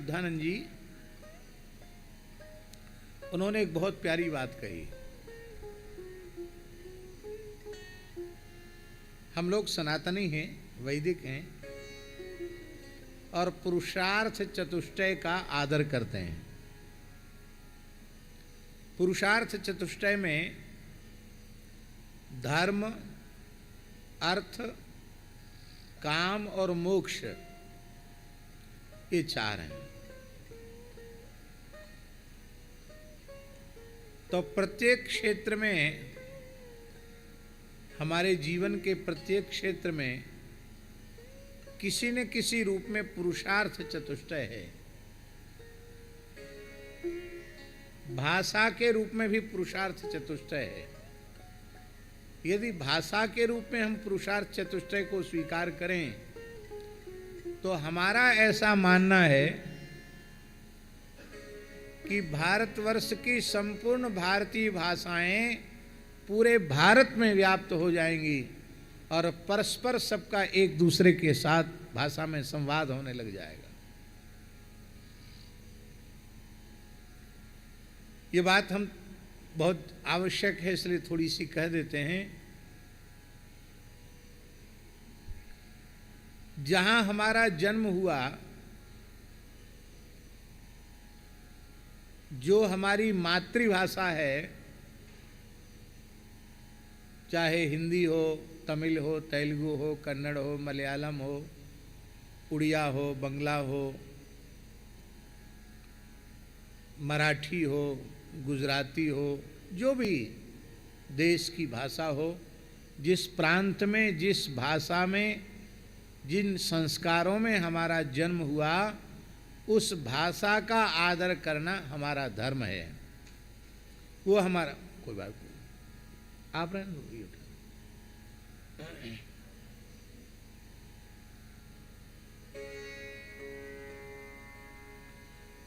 बुद्धानंद जी, उन्होंने एक बहुत प्यारी बात कही। हम लोग सनातनी हैं, वैदिक हैं और पुरुषार्थ चतुष्टय का आदर करते हैं। पुरुषार्थ चतुष्टय में धर्म, अर्थ, काम और मोक्ष, ये चार हैं। तो प्रत्येक क्षेत्र में, हमारे जीवन के प्रत्येक क्षेत्र में किसी न किसी रूप में पुरुषार्थ चतुष्टय है। भाषा के रूप में भी पुरुषार्थ चतुष्टय है। यदि भाषा के रूप में हम पुरुषार्थ चतुष्टय को स्वीकार करें तो हमारा ऐसा मानना है कि भारतवर्ष की संपूर्ण भारतीय भाषाएं पूरे भारत में व्याप्त हो जाएंगी और परस्पर सबका एक दूसरे के साथ भाषा में संवाद होने लग जाएगा। ये बात हम बहुत आवश्यक है, इसलिए थोड़ी सी कह देते हैं। जहां हमारा जन्म हुआ, जो हमारी मातृभाषा है, चाहे हिंदी हो, तमिल हो, तेलुगु हो, कन्नड़ हो, मलयालम हो, उड़िया हो, बंगला हो, मराठी हो, गुजराती हो, जो भी देश की भाषा हो, जिस प्रांत में, जिस भाषा में, जिन संस्कारों में हमारा जन्म हुआ, उस भाषा का आदर करना हमारा धर्म है। वो हमारा, कोई बात नहीं, आप रहने,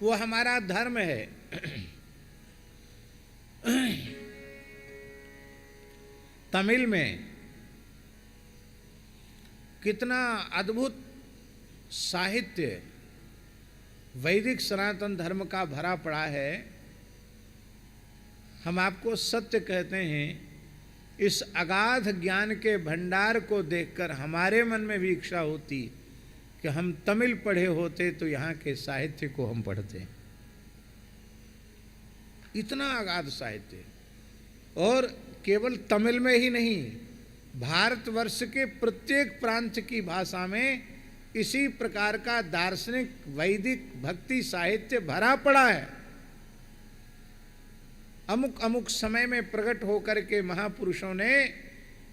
वो हमारा धर्म है। तमिल में कितना अद्भुत साहित्य वैदिक सनातन धर्म का भरा पड़ा है। हम आपको सत्य कहते हैं, इस अगाध ज्ञान के भंडार को देखकर हमारे मन में भी इच्छा होती कि हम तमिल पढ़े होते तो यहाँ के साहित्य को हम पढ़ते। इतना अगाध साहित्य, और केवल तमिल में ही नहीं, भारतवर्ष के प्रत्येक प्रांत की भाषा में इसी प्रकार का दार्शनिक वैदिक भक्ति साहित्य भरा पड़ा है। अमुक अमुक समय में प्रकट होकर के महापुरुषों ने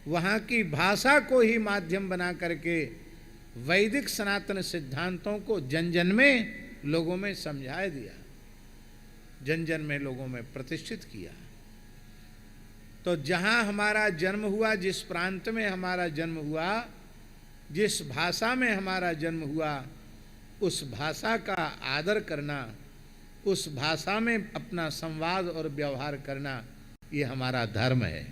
वहाँ की भाषा को ही माध्यम बना करके वैदिक सनातन सिद्धांतों को जन जन में लोगों में समझा दिया, जन जन में लोगों में प्रतिष्ठित किया। तो जहाँ हमारा जन्म हुआ, जिस प्रांत में हमारा जन्म हुआ, जिस भाषा में हमारा जन्म हुआ, उस भाषा का आदर करना, उस भाषा में अपना संवाद और व्यवहार करना, ये हमारा धर्म है।